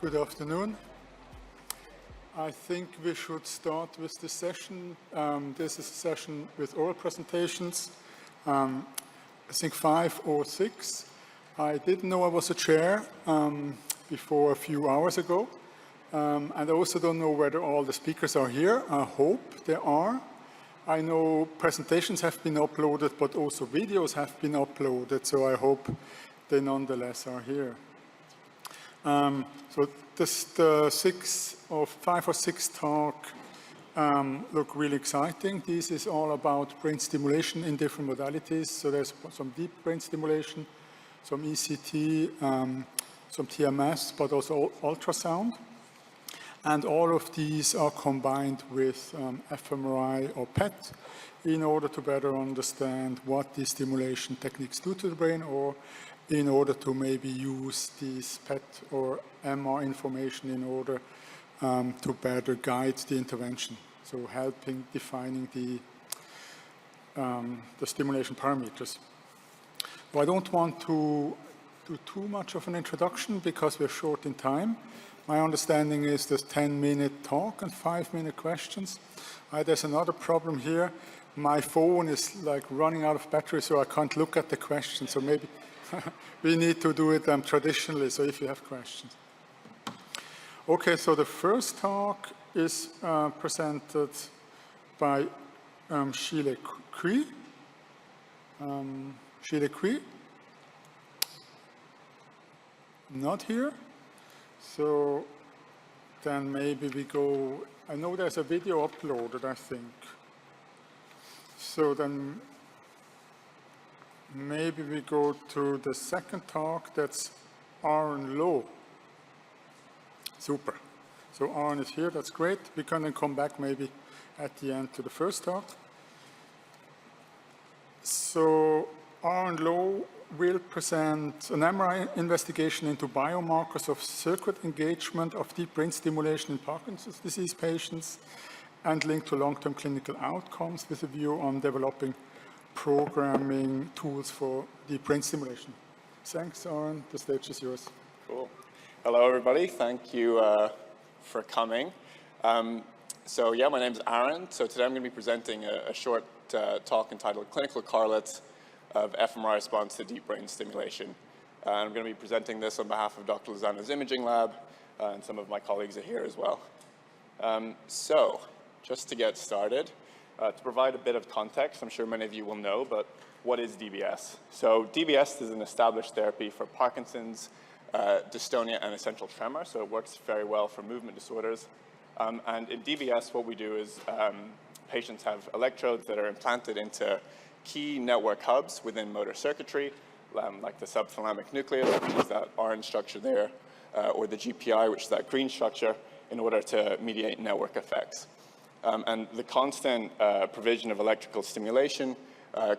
Good afternoon. I think we should start with this session. This is a session with oral presentations. I think 5 or 6. I didn't know I was a chair before a few hours ago. And I also don't know whether all the speakers are here. I hope they are. I know presentations have been uploaded, but also videos have been uploaded, so I hope they nonetheless are here. So the 5 or 6 talk look really exciting. This is all about brain stimulation in different modalities. So there's some deep brain stimulation, some ECT, some TMS, but also ultrasound. And all of these are combined with fMRI or PET in order to better understand what these stimulation techniques do to the brain, or in order to maybe use these PET or MR information in order to better guide the intervention. So helping defining the stimulation parameters. So I don't want to do too much of an introduction because we're short in time. My understanding is there's 10-minute talk and 5-minute questions. There's another problem here. My phone is like running out of battery, so I can't look at the questions. So maybe we need to do it traditionally, so if you have questions. Okay, so the first talk is presented by Shile Kui. Shile Kui? Not here. So then maybe we go, I know there's a video uploaded, I think. So then maybe we go to the second talk, that's Aaron Lowe. Super. So Aaron is here, that's great. We can then come back maybe at the end to the first talk. So Aaron Lowe will present an MRI investigation into biomarkers of circuit engagement of deep brain stimulation in Parkinson's disease patients and linked to long-term clinical outcomes with a view on developing programming tools for deep brain stimulation. Thanks, Aaron. The stage is yours. Cool. Hello, everybody. Thank you for coming. So yeah, my name is Aaron. So today I'm going to be presenting a short talk entitled Clinical Correlates of fMRI Response to Deep Brain Stimulation. I'm going to be presenting this on behalf of Dr. Lozano's imaging lab, and some of my colleagues are here as well. So just to get started, to provide a bit of context, I'm sure many of you will know, but what is DBS? So DBS is an established therapy for Parkinson's, dystonia, and essential tremor, so it works very well for movement disorders. And in DBS, what we do is patients have electrodes that are implanted into key network hubs within motor circuitry, like the subthalamic nucleus, which is that orange structure there, or the GPI, which is that green structure, in order to mediate network effects. And the constant provision of electrical stimulation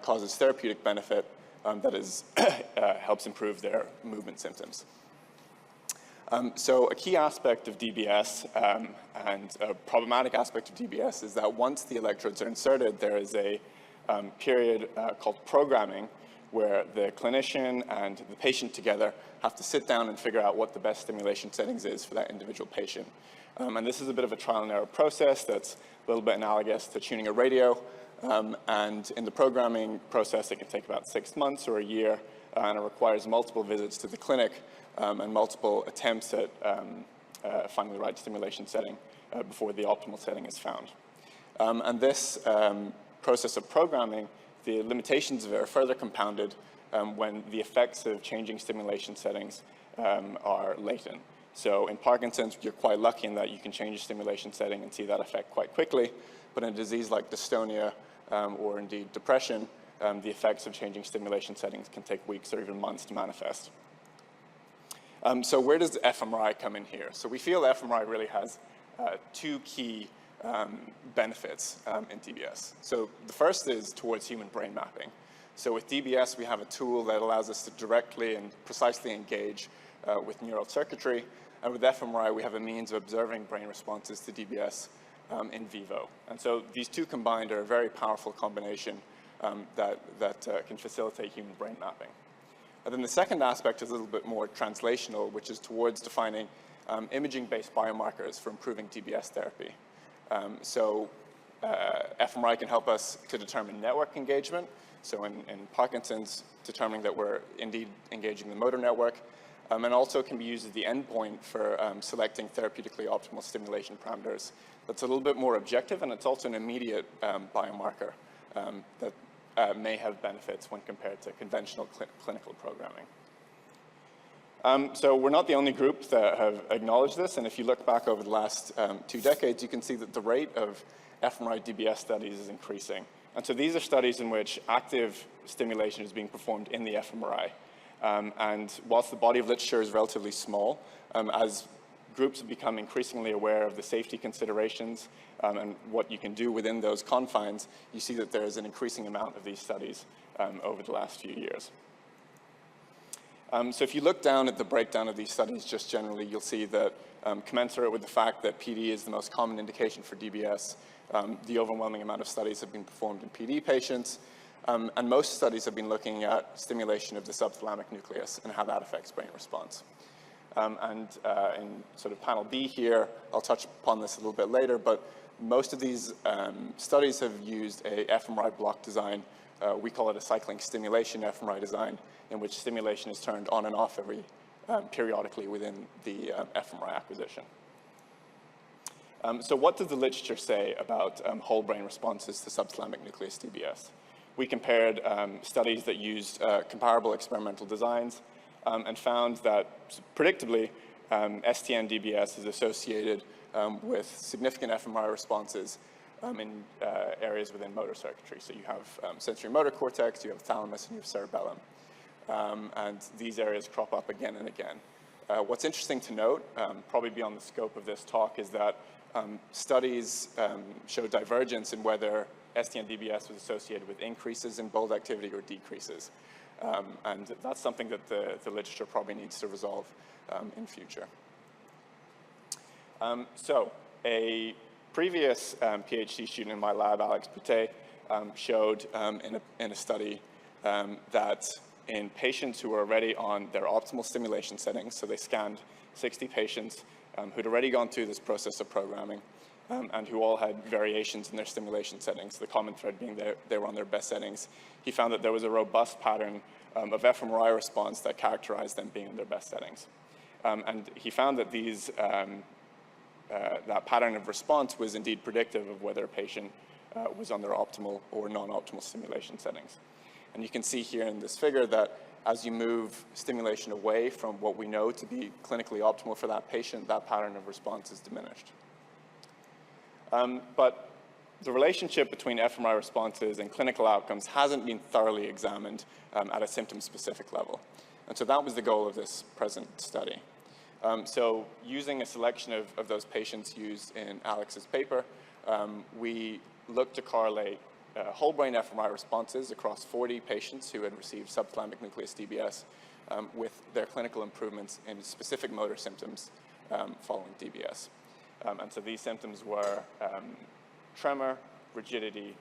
causes therapeutic benefit that is helps improve their movement symptoms. So a key aspect of DBS and a problematic aspect of DBS is that once the electrodes are inserted, there is a period called programming, where the clinician and the patient together have to sit down and figure out what the best stimulation settings is for that individual patient. And this is a bit of a trial and error process that's a little bit analogous to tuning a radio. And in the programming process, it can take about 6 months or a year, and it requires multiple visits to the clinic and multiple attempts at finding the right stimulation setting before the optimal setting is found. And this process of programming, the limitations of it are further compounded when the effects of changing stimulation settings are latent. So in Parkinson's, you're quite lucky in that you can change your stimulation setting and see that effect quite quickly. But in a disease like dystonia or indeed depression, the effects of changing stimulation settings can take weeks or even months to manifest. So where does fMRI come in here? So we feel fMRI really has 2 key benefits in DBS. So the first is towards human brain mapping. So with DBS, we have a tool that allows us to directly and precisely engage with neural circuitry. And with fMRI, we have a means of observing brain responses to DBS in vivo. And so these 2 combined are a very powerful combination that can facilitate human brain mapping. And then the second aspect is a little bit more translational, which is towards defining imaging-based biomarkers for improving DBS therapy. fMRI can help us to determine network engagement. So in Parkinson's, determining that we're indeed engaging the motor network, and also can be used as the endpoint for selecting therapeutically optimal stimulation parameters. That's a little bit more objective, and it's also an immediate biomarker that may have benefits when compared to conventional clinical programming. So we're not the only group that have acknowledged this, and if you look back over the last 2 decades, you can see that the rate of fMRI DBS studies is increasing. And so these are studies in which active stimulation is being performed in the fMRI. And whilst the body of literature is relatively small, as groups have become increasingly aware of the safety considerations and what you can do within those confines, you see that there is an increasing amount of these studies over the last few years. So if you look down at the breakdown of these studies just generally, you'll see that commensurate with the fact that PD is the most common indication for DBS, the overwhelming amount of studies have been performed in PD patients, and most studies have been looking at stimulation of the subthalamic nucleus and how that affects brain response. In sort of panel B here, I'll touch upon this a little bit later, but most of these studies have used a fMRI block design. We call it a cycling stimulation fMRI design, in which stimulation is turned on and off periodically within the fMRI acquisition. So what does the literature say about whole brain responses to subthalamic nucleus DBS? We compared studies that used comparable experimental designs and found that, predictably, STN DBS is associated with significant fMRI responses in areas within motor circuitry. So you have sensory motor cortex, you have thalamus, and you have cerebellum. And these areas crop up again and again. What's interesting to note, probably beyond the scope of this talk, is that studies show divergence in whether STN DBS was associated with increases in bold activity or decreases. And that's something that the literature probably needs to resolve in future. So a previous PhD student in my lab, Alex Boutet, showed in a study that in patients who were already on their optimal stimulation settings, so they scanned 60 patients who'd already gone through this process of programming and who all had variations in their stimulation settings, the common thread being they were on their best settings. He found that there was a robust pattern of fMRI response that characterized them being in their best settings. And he found that that pattern of response was indeed predictive of whether a patient was on their optimal or non-optimal stimulation settings. And you can see here in this figure that as you move stimulation away from what we know to be clinically optimal for that patient, that pattern of response is diminished. But the relationship between fMRI responses and clinical outcomes hasn't been thoroughly examined at a symptom-specific level. And so that was the goal of this present study. So using a selection of those patients used in Alex's paper, we looked to correlate whole brain fMRI responses across 40 patients who had received subthalamic nucleus DBS with their clinical improvements in specific motor symptoms following DBS. And so these symptoms were tremor, rigidity,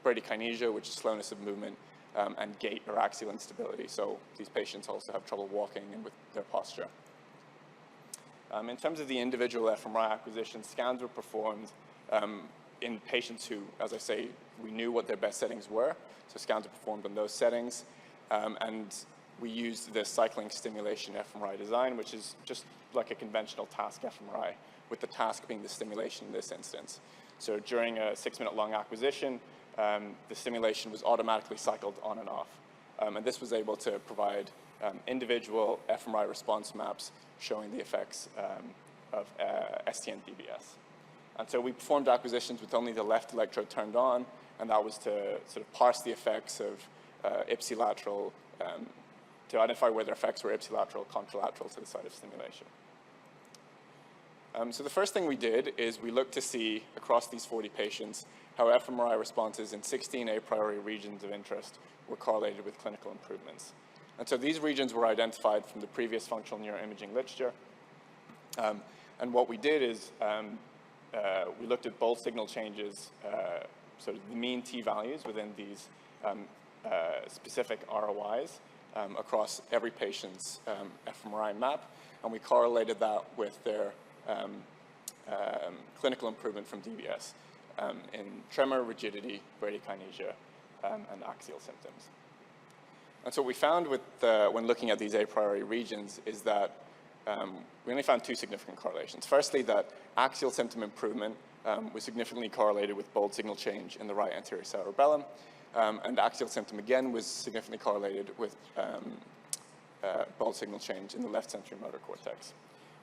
bradykinesia, which is slowness of movement, and gait or axial instability. So these patients also have trouble walking and with their posture. In terms of the individual fMRI acquisition, scans were performed in patients who, as I say, we knew what their best settings were. So scans were performed on those settings. And we used the cycling stimulation fMRI design, which is just like a conventional task fMRI, with the task being the stimulation in this instance. So during a 6-minute-long acquisition, the stimulation was automatically cycled on and off. And this was able to provide individual fMRI response maps showing the effects of STN DBS. And so we performed acquisitions with only the left electrode turned on, and that was to sort of parse the effects of ipsilateral, to identify whether effects were ipsilateral, contralateral to the site of stimulation. So the first thing we did is we looked to see across these 40 patients how fMRI responses in 16 a priori regions of interest were correlated with clinical improvements. And so these regions were identified from the previous functional neuroimaging literature. And what we did is we looked at both signal changes, so the mean t-values within these specific ROIs, across every patient's fMRI map, and we correlated that with their clinical improvement from DBS in tremor, rigidity, bradykinesia, and axial symptoms. And so what we found with, when looking at these a priori regions is that we only found two significant correlations. Firstly, that axial symptom improvement was significantly correlated with bold signal change in the right anterior cerebellum, and axial symptom again was significantly correlated with bold signal change in the left sensory motor cortex.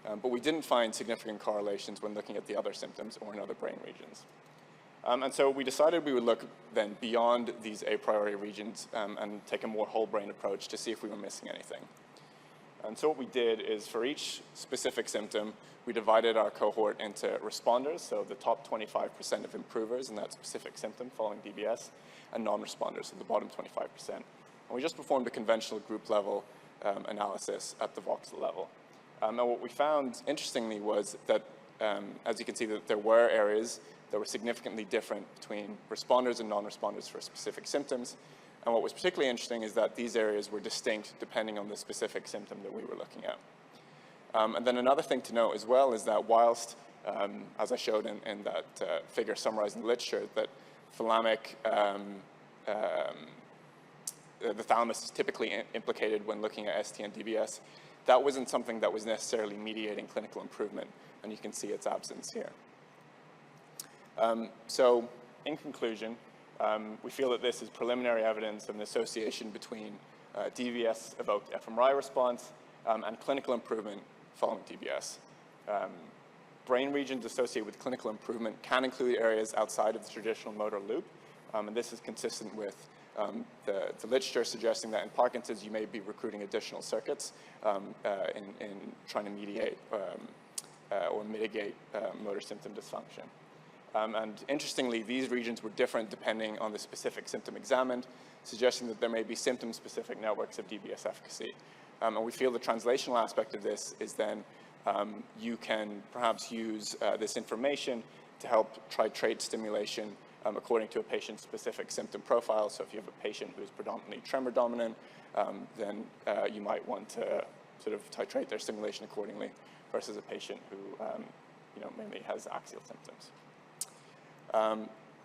But we didn't find significant correlations when looking at the other symptoms or in other brain regions. And so we decided we would look then beyond these a priori regions and take a more whole brain approach to see if we were missing anything. And so what we did is for each specific symptom, we divided our cohort into responders, so the top 25% of improvers in that specific symptom following DBS, and non-responders, so the bottom 25%. And we just performed a conventional group level analysis at the voxel level. Now what we found, interestingly, was that, as you can see, that there were areas that were significantly different between responders and non-responders for specific symptoms. And what was particularly interesting is that these areas were distinct depending on the specific symptom that we were looking at. And then another thing to note as well is that whilst, as I showed in that figure summarizing the literature, that thalamic, the thalamus is typically implicated when looking at ST and DBS, that wasn't something that was necessarily mediating clinical improvement, and you can see its absence here. So in conclusion, we feel that this is preliminary evidence of an association between DBS-evoked fMRI response and clinical improvement following DBS. Brain regions associated with clinical improvement can include areas outside of the traditional motor loop, and this is consistent with the literature suggesting that in Parkinson's you may be recruiting additional circuits in trying to mediate or mitigate motor symptom dysfunction. And interestingly, these regions were different depending on the specific symptom examined, suggesting that there may be symptom-specific networks of DBS efficacy. And we feel the translational aspect of this is then you can perhaps use this information to help titrate stimulation according to a patient-specific symptom profile. So if you have a patient who is predominantly tremor dominant, then you might want to sort of titrate their stimulation accordingly versus a patient who mainly has axial symptoms.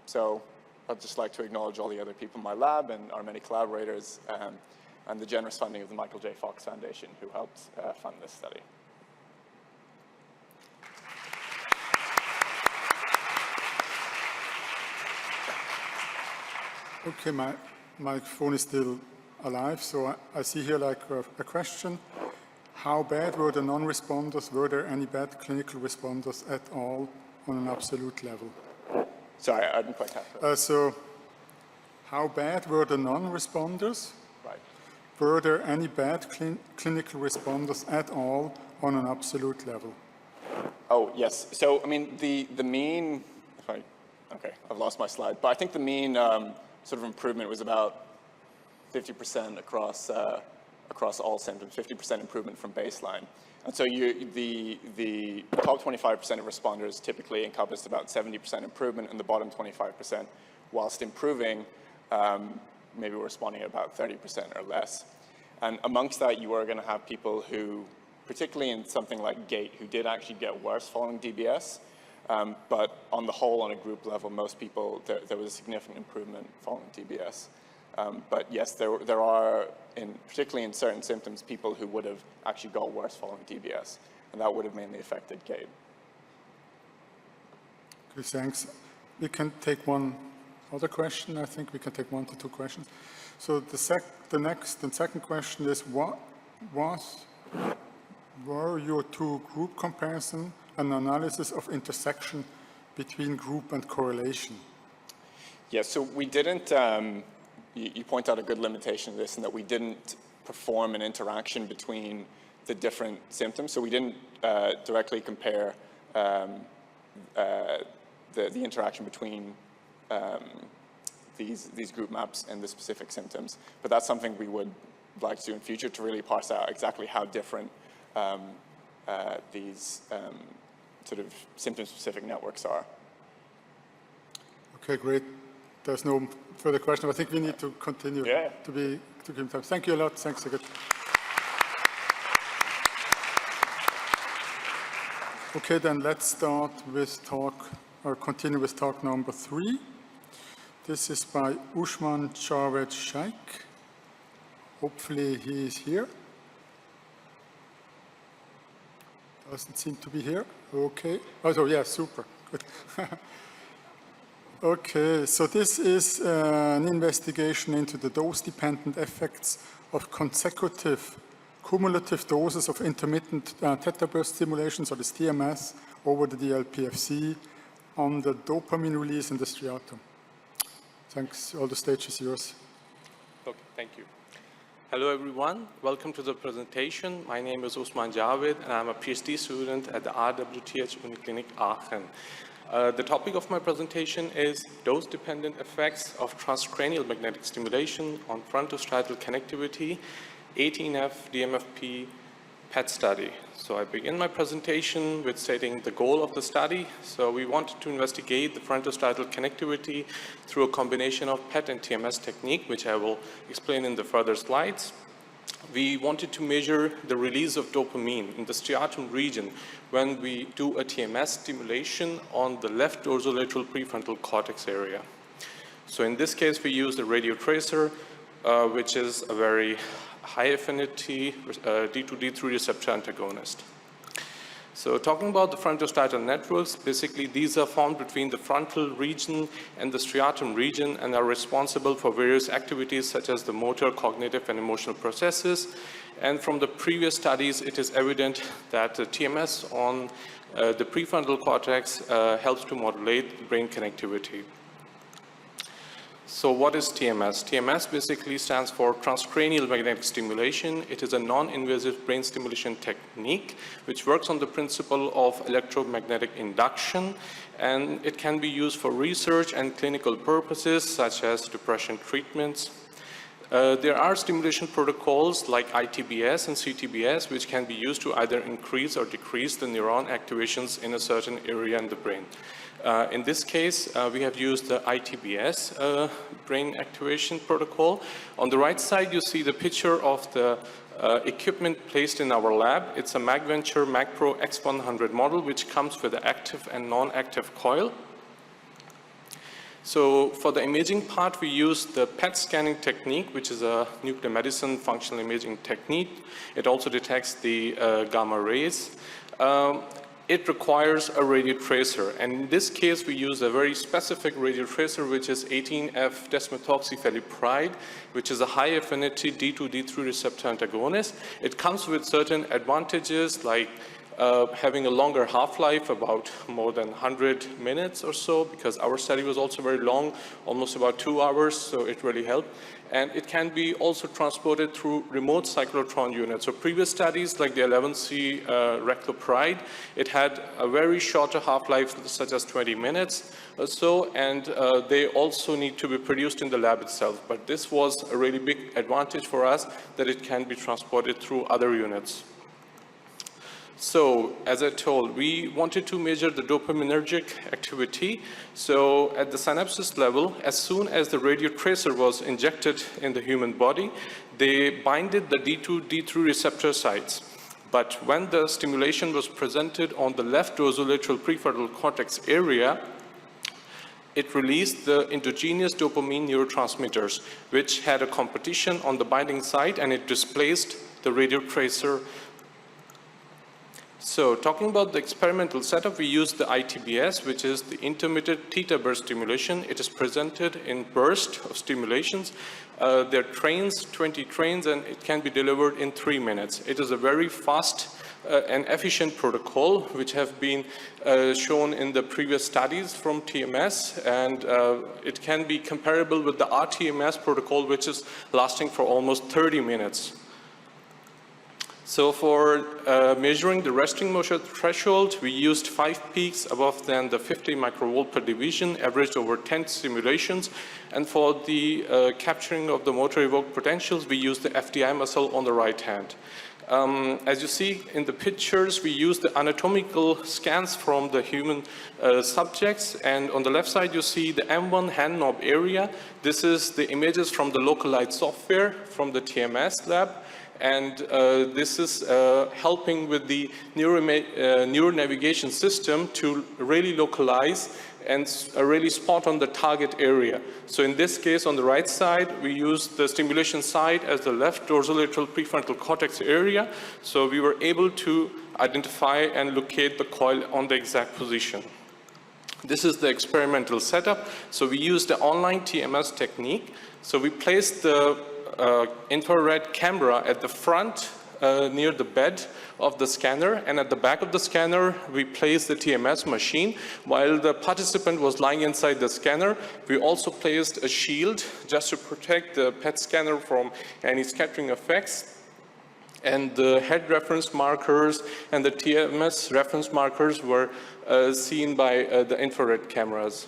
So I'd just like to acknowledge all the other people in my lab and our many collaborators and the generous funding of the Michael J. Fox Foundation who helped fund this study. Okay, my phone is still alive, so I see here like a question. How bad were the non-responders? Were there any bad clinical responders at all on an absolute level? Sorry, I didn't quite catch that. So how bad were the non-responders? Right. Were there any bad clinical responders at all on an absolute level? Oh, yes. So, I mean, the mean, okay, I've lost my slide, but I think the mean sort of improvement was about 50% across all symptoms, 50% improvement from baseline. And so the top 25% of responders typically encompassed about 70% improvement, and the bottom 25%, whilst improving, maybe were responding at about 30% or less. And amongst that, you are going to have people who, particularly in something like gait, who did actually get worse following DBS. But on the whole, on a group level, most people, there was a significant improvement following DBS. But yes, there are, particularly in certain symptoms, people who would have actually got worse following DBS, and that would have mainly affected gait. Okay, thanks. We can take one other question. I think we can take 1 to 2 questions. So the second question is, were your two group comparison and analysis of intersection between group and correlation? Yes, so we didn't, you point out a good limitation of this in that we didn't perform an interaction between the different symptoms. So we didn't directly compare the interaction between these group maps and the specific symptoms. But that's something we would like to do in future to really parse out exactly how different these sort of symptom-specific networks are. Okay, great. there's no further question. I think we need to continue to give time. Thank you a lot. Thanks again. Okay, then let's start with continue with talk number 3. This is by Usman Javed Sheikh. Hopefully he is here. Doesn't seem to be here. Okay. Oh, so yeah, super. Good. Okay, so this is an investigation into the dose-dependent effects of consecutive cumulative doses of intermittent theta burst stimulation, so this TMS, over the DLPFC on the dopamine release in the striatum. Thanks. All the stage is yours. Okay, thank you. Hello, everyone. Welcome to the presentation. My name is Usman Javed, and I'm a PhD student at the RWTH Uniklinik Aachen. The topic of my presentation is dose-dependent effects of transcranial magnetic stimulation on frontostriatal connectivity, 18F DMFP PET study. So I begin my presentation with stating the goal of the study. So we wanted to investigate the frontostriatal connectivity through a combination of PET and TMS technique, which I will explain in the further slides. We wanted to measure the release of dopamine in the striatum region when we do a TMS stimulation on the left dorsolateral prefrontal cortex area. So in this case, we used a radiotracer, which is a very high affinity D2D3 receptor antagonist. So talking about the frontostriatal networks, basically these are formed between the frontal region and the striatum region and are responsible for various activities such as the motor, cognitive, and emotional processes. And from the previous studies, it is evident that the TMS on the prefrontal cortex helps to modulate brain connectivity. So what is TMS? TMS basically stands for transcranial magnetic stimulation. It is a non-invasive brain stimulation technique which works on the principle of electromagnetic induction, and it can be used for research and clinical purposes such as depression treatments. There are stimulation protocols like ITBS and CTBS which can be used to either increase or decrease the neuron activations in a certain area in the brain. In this case, we have used the ITBS brain activation protocol. On the right side, you see the picture of the equipment placed in our lab. It's a MagVenture MagPro X100 model, which comes with the active and non-active coil. So for the imaging part, we use the PET scanning technique, which is a nuclear medicine functional imaging technique. It also detects the gamma rays. It requires a radiotracer, and in this case we use a very specific radiotracer, which is 18F desmethoxyfelipride, which is a high affinity D2D3 receptor antagonist. It comes with certain advantages like having a longer half-life, about more than 100 minutes or so, because our study was also very long, almost about 2 hours, so it really helped. And it can be also transported through remote cyclotron units. So previous studies like the 11C reclopride, it had a very shorter half-life, such as 20 minutes or so, and they also need to be produced in the lab itself. But this was a really big advantage for us, that it can be transported through other units. So, as I told, we wanted to measure the dopaminergic activity. So, at the synapses level, as soon as the radiotracer was injected in the human body, they binded the D2, D3 receptor sites. But when the stimulation was presented on the left dorsolateral prefrontal cortex area, it released the endogenous dopamine neurotransmitters, which had a competition on the binding site, and it displaced the radiotracer. So talking about the experimental setup, we used the ITBS, which is the intermittent theta burst stimulation. It is presented in bursts of stimulations. There are trains, 20 trains, and it can be delivered in 3 minutes. It is a very fast and efficient protocol, which have been shown in the previous studies from TMS, and it can be comparable with the RTMS protocol, which is lasting for almost 30 minutes. So for measuring the resting motion threshold, we used 5 peaks above than the 50 microvolt per division, averaged over 10 simulations. And for the capturing of the motor evoked potentials, we used the FDI muscle on the right hand. As you see in the pictures, we use the anatomical scans from the human subjects, and on the left side you see the M1 hand knob area. This is the images from the localized software from the TMS lab, and this is helping with the neuro navigation system to really localize and really spot on the target area. So in this case, on the right side, we use the stimulation site as the left dorsolateral prefrontal cortex area. So we were able to identify and locate the coil on the exact position. This is the experimental setup. So we used the online TMS technique. So we placed the infrared camera at the front near the bed of the scanner, and at the back of the scanner we placed the TMS machine. While the participant was lying inside the scanner, we also placed a shield just to protect the PET scanner from any scattering effects. And the head reference markers and the TMS reference markers were seen by the infrared cameras.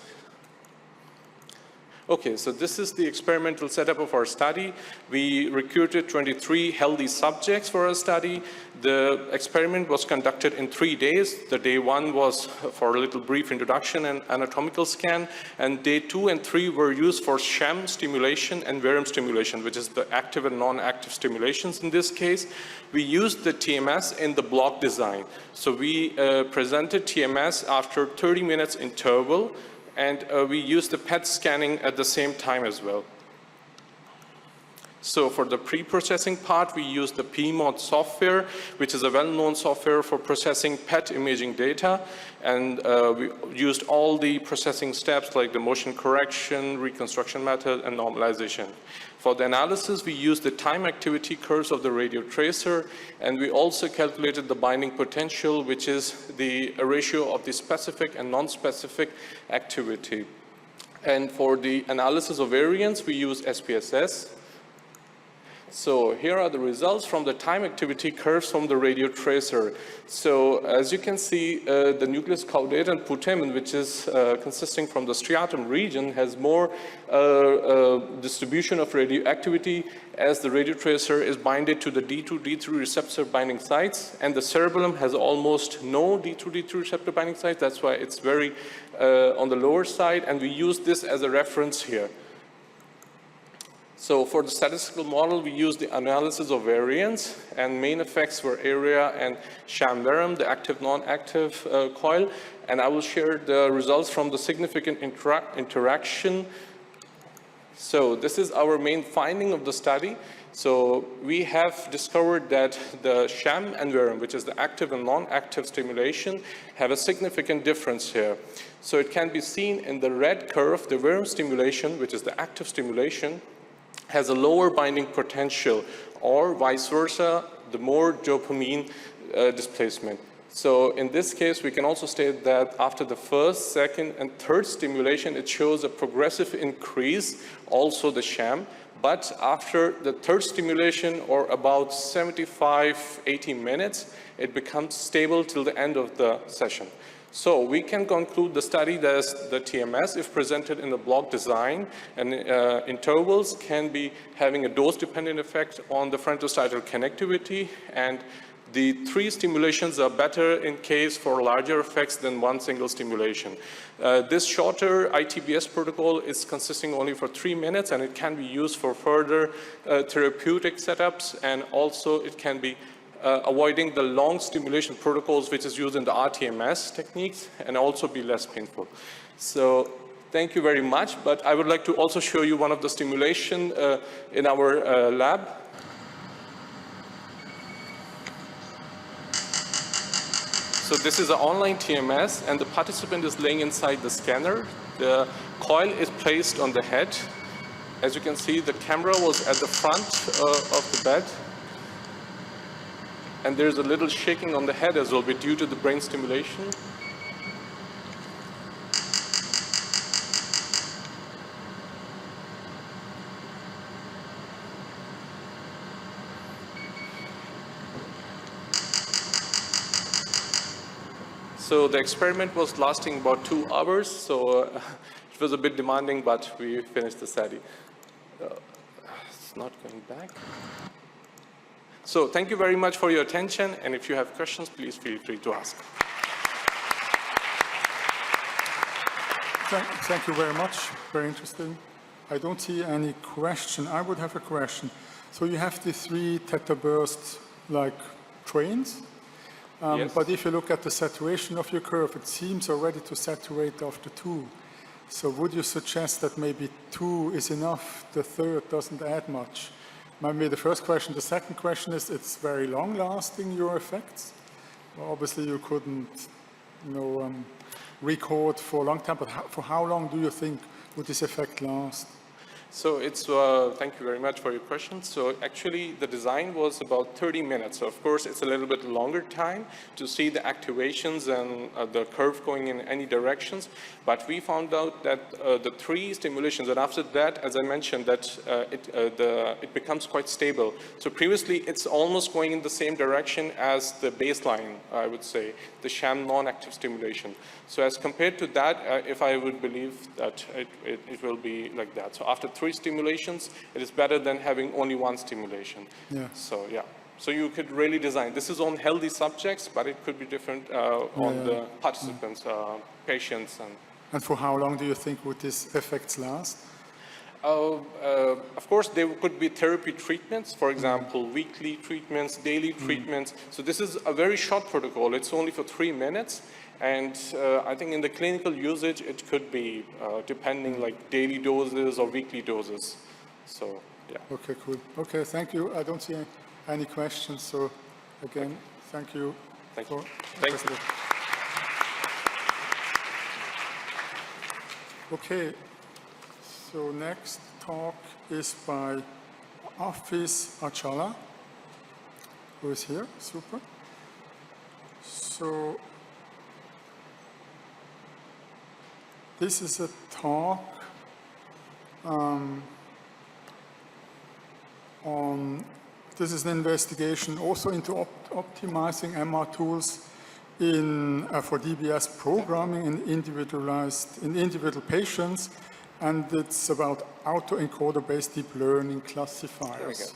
Okay, so this is the experimental setup of our study. We recruited 23 healthy subjects for our study. The experiment was conducted in 3 days. The day 1 was for a little brief introduction and anatomical scan, and day 2 and 3 were used for sham stimulation and verum stimulation, which is the active and non-active stimulations in this case. We used the TMS in the block design. So we presented TMS after 30 minutes interval, and we used the PET scanning at the same time as well. So for the pre-processing part, we used the PMOD software, which is a well-known software for processing PET imaging data. And we used all the processing steps like the motion correction, reconstruction method, and normalization. For the analysis, we used the time activity curves of the radio tracer, and we also calculated the binding potential, which is the ratio of the specific and non-specific activity. And for the analysis of variance, we use SPSS. So here are the results from the time activity curves from the radio tracer. So as you can see, the nucleus caudate and putamen, which is consisting from the striatum region, has more distribution of radioactivity as the radio tracer is binded to the D2, D3 receptor binding sites, and the cerebellum has almost no D2, D3 receptor binding sites. That's why it's very on the lower side, and we use this as a reference here. So for the statistical model, we used the analysis of variance, and main effects were area and sham verum, the active non-active coil, and I will share the results from the significant interaction. So this is our main finding of the study. So we have discovered that the sham and verum, which is the active and non-active stimulation, have a significant difference here. So it can be seen in the red curve, the verum stimulation, which is the active stimulation, has a lower binding potential, or vice versa, the more dopamine displacement. So in this case, we can also state that after the first, second, and third stimulation, it shows a progressive increase, also the sham. But after the third stimulation, or about 75, 80 minutes, it becomes stable till the end of the session. So we can conclude the study that the TMS, if presented in the block design and intervals, can be having a dose-dependent effect on the frontostriatal connectivity, and the 3 stimulations are better in case for larger effects than 1 single stimulation. This shorter ITBS protocol is consisting only for 3 minutes, and it can be used for further therapeutic setups, and also it can be avoiding the long stimulation protocols, which is used in the RTMS techniques, and also be less painful. So thank you very much, but I would like to also show you one of the stimulation in our lab. So this is an online TMS, and the participant is laying inside the scanner. The coil is placed on the head. As you can see, the camera was at the front of the bed. And there's a little shaking on the head as well, but due to the brain stimulation. So the experiment was lasting about 2 hours, so it was a bit demanding, but we finished the study. It's not going back. So thank you very much for your attention, and if you have questions, please feel free to ask. Thank you very much. Very interesting. I don't see any question. I would have a question. So you have the 3 theta burst like trains, Yes. but if you look at the saturation of your curve, it seems already to saturate after 2. So would you suggest that maybe 2 is enough, the third doesn't add much? Maybe the first question. The second question is, it's very long-lasting, your effects. Well, obviously, you couldn't, record for a long time, but for how long do you think would this effect last? So it's, thank you very much for your question. So actually the design was about 30 minutes. So of course it's a little bit longer time to see the activations and the curve going in any directions. But we found out that the 3 stimulations, and after that, as I mentioned, that it becomes quite stable. So previously it's almost going in the same direction as the baseline, I would say, the sham non-active stimulation. So as compared to that, if I would believe that it will be like that. So after 3 stimulations, it is better than having only 1 stimulation. Yeah. So yeah. So you could really design. This is on healthy subjects, but it could be different on the participants, patients. And for how long do you think would these effects last? Of course, there could be therapy treatments, for example, weekly treatments, daily treatments. So this is a very short protocol. It's only for 3 minutes. And I think in the clinical usage, it could be depending like daily doses or weekly doses. So, yeah. Okay, cool. Okay, thank you. I don't see any questions. So, again, thank you. Thank you. Thank you. Okay, so next talk is by Hafiz Achala, who is here. Super. So, this is a talk this is an investigation also into optimizing MR tools for DBS programming in individual patients, and it's about autoencoder-based deep learning classifiers.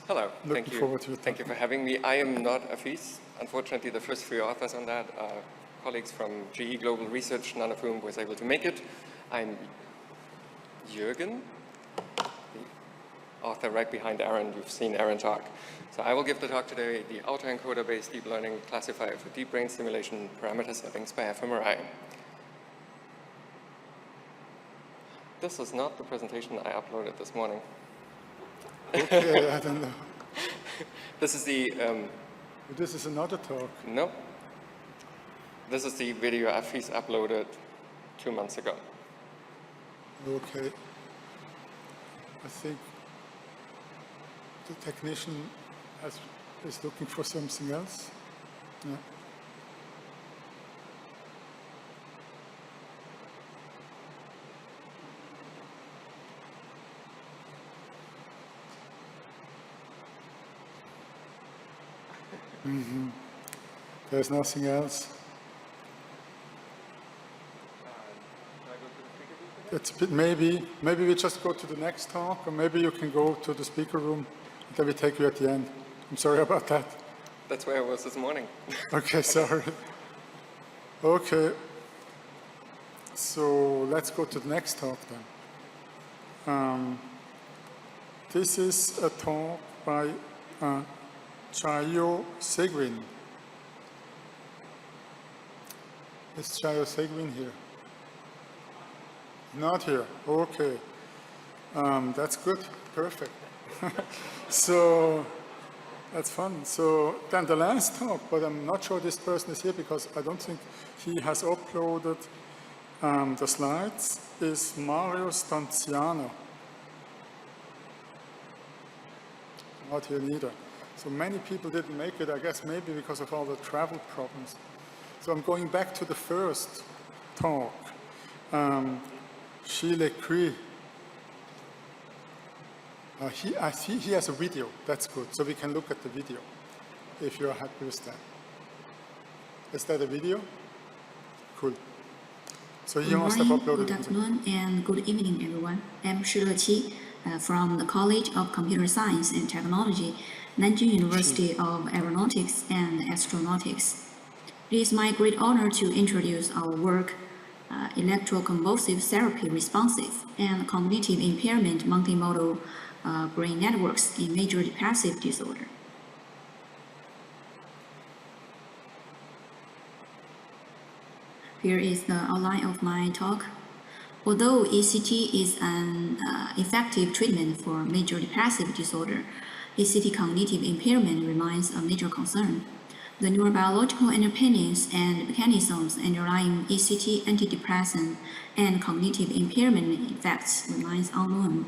There we go. Hello, thank you. Thank you for having me. I am not Hafiz. Unfortunately, the first 3 authors on that are colleagues from GE Global Research, none of whom was able to make it. I'm Jürgen, the author right behind Aaron. You've seen Aaron talk. So I will give the talk today, the autoencoder-based deep learning classifier for deep brain stimulation parameter settings by fMRI. This is not the presentation I uploaded this morning. Okay, I don't know. This is the... This is another talk. No. This is the video Hafiz uploaded 2 months ago. Okay. I think the technician is looking for something else. Yeah. Mm-hmm. There's nothing else. It's a bit, maybe we just go to the next talk, or maybe you can go to the speaker room, and then we take you at the end. I'm sorry about that. That's where I was this morning. Okay, sorry. Okay. So let's go to the next talk then. This is a talk by Chayo Seguin. Is Chayo Seguin here? Not here. Okay. That's good. Perfect. So that's fun. So then the last talk, but I'm not sure this person is here because I don't think he has uploaded the slides, is Mario Stanziano. Not here neither. So many people didn't make it, I guess maybe because of all the travel problems. So I'm going back to the first talk. Chile Cui. I see he has a video. That's good. So we can look at the video if you're happy with that. Is that a video? Cool. So you must have uploaded Good afternoon and good evening, everyone. I'm Shile Qi from the College of Computer Science and Technology Nanjing University of Aeronautics and Astronautics. It is my great honor to introduce our work, Electroconvulsive Therapy Responses and Cognitive Impairment Multimodal Brain Networks in Major Depressive Disorder. Here is the outline of my talk. Although ECT is an effective treatment for major depressive disorder, ECT cognitive impairment remains a major concern. The neurobiological underpinnings and mechanisms underlying ECT antidepressant and cognitive impairment effects remains unknown.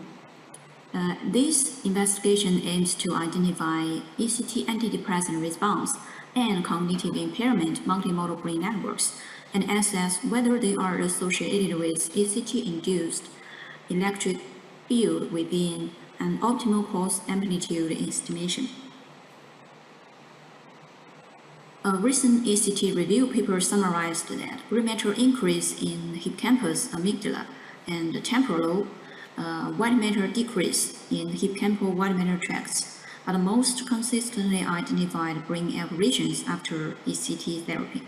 This investigation aims to identify ECT antidepressant response and cognitive impairment multimodal brain networks and assess whether they are associated with ECT-induced electric field within an optimal pulse amplitude estimation. A recent ECT review paper summarized that premature increase in hippocampus, amygdala, and temporal lobe, white matter decrease in hippocampal white matter tracts are the most consistently identified brain aberrations after ECT therapy.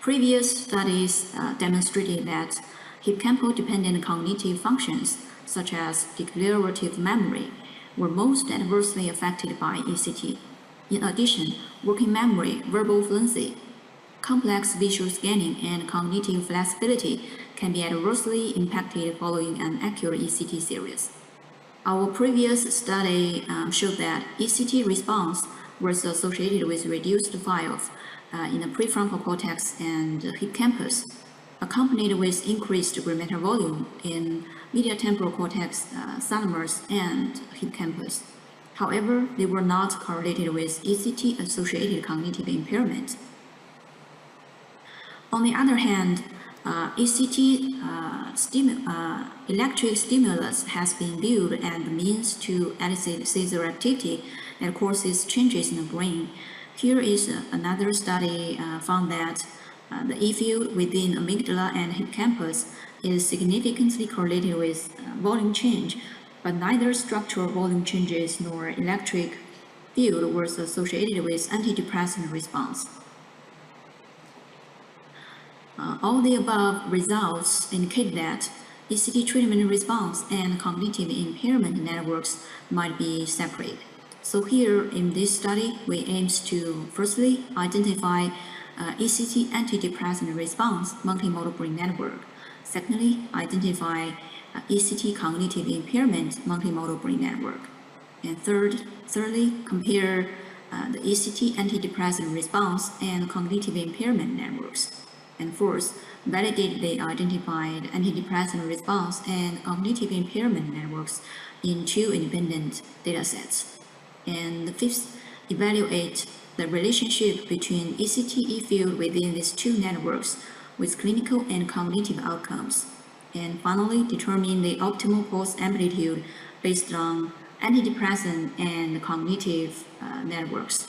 Previous studies demonstrated that hippocampal-dependent cognitive functions, such as declarative memory, were most adversely affected by ECT. In addition, working memory, verbal fluency, complex visual scanning, and cognitive flexibility can be adversely impacted following an accurate ECT series. Our previous study showed that ECT response was associated with reduced FIOF in the prefrontal cortex and hippocampus, accompanied with increased gray matter volume in medial temporal cortex, thalamus, and hippocampus. However, they were not correlated with ECT-associated cognitive impairment. On the other hand, electric stimulus has been viewed as the means to elicit seizure activity that causes changes in the brain. Here is another study found that the E field within amygdala and hippocampus is significantly correlated with volume change, but neither structural volume changes nor electric field was associated with antidepressant response. All the above results indicate that ECT treatment response and cognitive impairment networks might be separate. So here in this study, we aim to firstly identify ECT antidepressant response multimodal brain network. Secondly, identify ECT cognitive impairment multimodal brain network. And thirdly, compare the ECT antidepressant response and cognitive impairment networks. And fourth, validate the identified antidepressant response and cognitive impairment networks in two independent datasets. And fifth, evaluate the relationship between ECT field within these two networks with clinical and cognitive outcomes. And finally, determine the optimal pulse amplitude based on antidepressant and cognitive networks.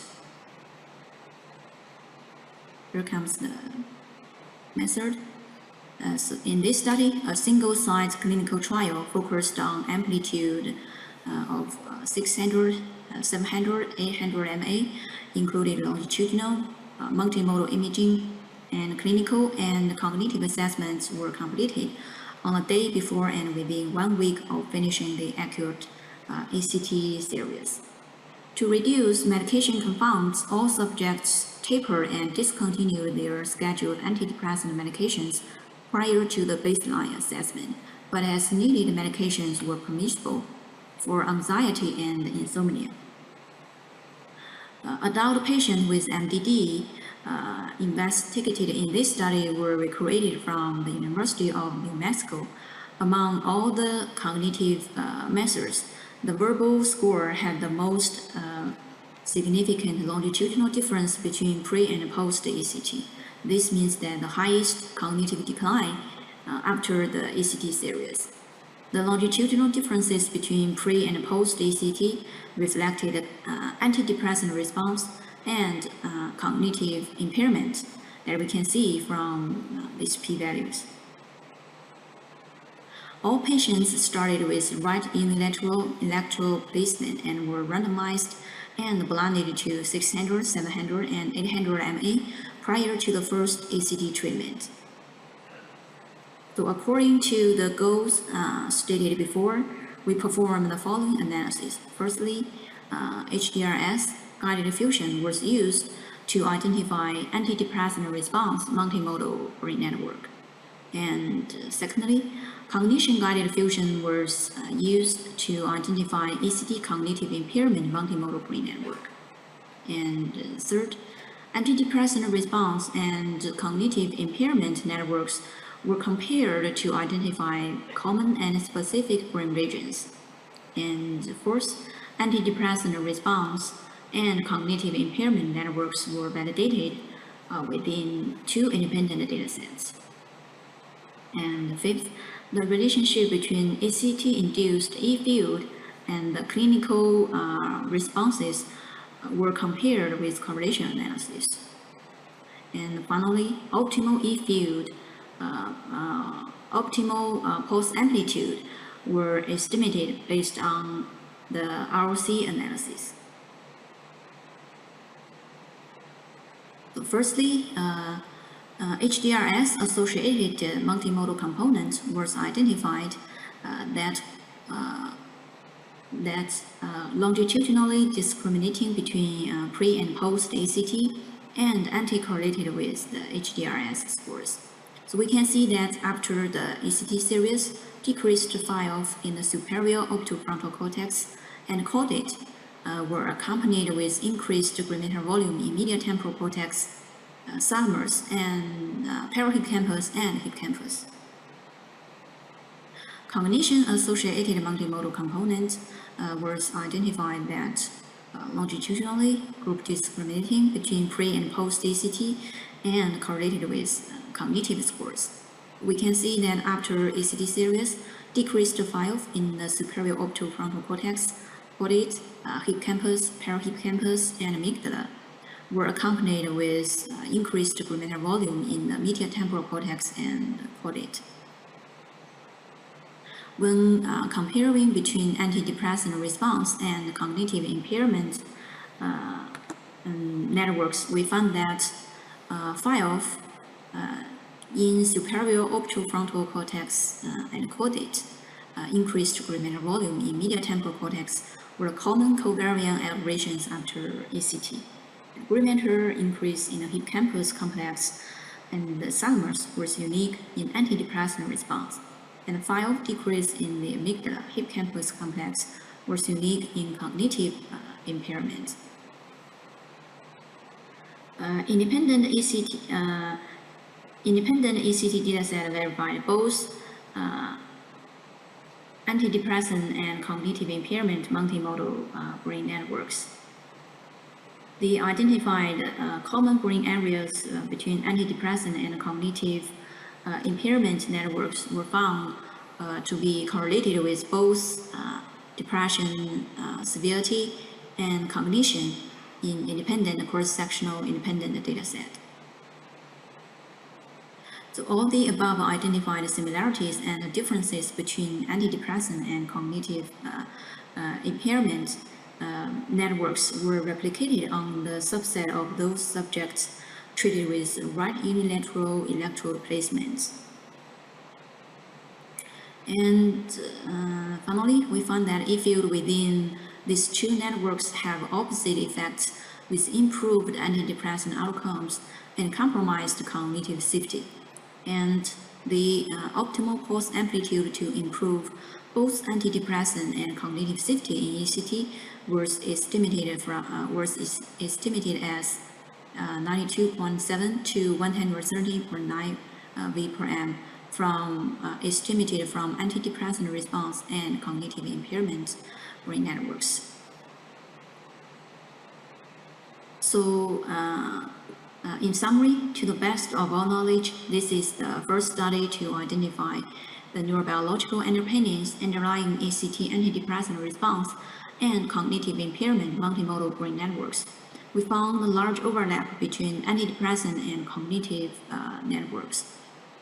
Here comes the method. So in this study, a single-site clinical trial focused on amplitude of 600, 700, 800 MA, included longitudinal, multimodal imaging, and clinical and cognitive assessments were completed on a day before and within 1 week of finishing the accurate ECT series. To reduce medication confounds, all subjects tapered and discontinued their scheduled antidepressant medications prior to the baseline assessment, but as needed medications were permissible for anxiety and insomnia. Adult patients with MDD investigated in this study were recruited from the University of New Mexico. Among all the cognitive measures, the verbal score had the most significant longitudinal difference between pre and post ECT. This means that the highest cognitive decline after the ECT series. The longitudinal differences between pre and post ECT reflected antidepressant response and cognitive impairment that we can see from these p-values. All patients started with right unilateral electrode placement and were randomized and blinded to 600, 700, and 800 mA prior to the first ACT treatment. So according to the goals stated before, we performed the following analysis. Firstly, HDRS guided fusion was used to identify antidepressant response multimodal brain network. And secondly, cognition-guided fusion was used to identify ACT cognitive impairment multimodal brain network. And third, antidepressant response and cognitive impairment networks were compared to identify common and specific brain regions. And fourth, antidepressant response and cognitive impairment networks were validated within 2 independent datasets. And fifth, the relationship between ACT-induced E-field and the clinical responses were compared with correlation analysis. And finally, optimal E-field, optimal pulse amplitude were estimated based on the ROC analysis. So firstly, HDRS associated multimodal component was identified that longitudinally discriminating between pre and post ACT and anti-correlated with the HDRS scores. So we can see that after the ACT series, decreased fire-off in the superior orbitofrontal cortex and caudate were accompanied with increased gray volume in medial temporal cortex, thalamus, and parahippocampus and hippocampus. Cognition-associated multimodal component was identified that longitudinally group discriminating between pre and post ACT and correlated with cognitive scores. We can see that after ACT series, decreased fire-off in the superior orbitofrontal cortex, caudate, hippocampus, parahippocampus, and amygdala were accompanied with increased gray volume in the medial temporal cortex and caudate. When comparing between antidepressant response and cognitive impairment networks, we found that fire-off in superior orbitofrontal cortex and caudate, increased gray volume in medial temporal cortex were common covariant aberrations after ACT. Gray matter increase in the hippocampus complex and the thalamus was unique in antidepressant response, and fire-off decrease in the amygdala hippocampus complex was unique in cognitive impairment. Independent ACT dataset verified both antidepressant and cognitive impairment multimodal brain networks. The identified common brain areas between antidepressant and cognitive impairment networks were found to be correlated with both depression severity and cognition in independent cross-sectional independent dataset. So all the above identified similarities and differences between antidepressant and cognitive impairment networks were replicated on the subset of those subjects treated with right unilateral electrode placements. And finally, we found that E-field within these two networks have opposite effects with improved antidepressant outcomes and compromised cognitive safety. And the optimal pulse amplitude to improve both antidepressant and cognitive safety in ACT was estimated as 92.7 to 130.9 V per m estimated from antidepressant response and cognitive impairment brain networks. So in summary, to the best of our knowledge, this is the first study to identify the neurobiological underpinnings underlying ACT antidepressant response and cognitive impairment multimodal brain networks. We found a large overlap between antidepressant and cognitive networks.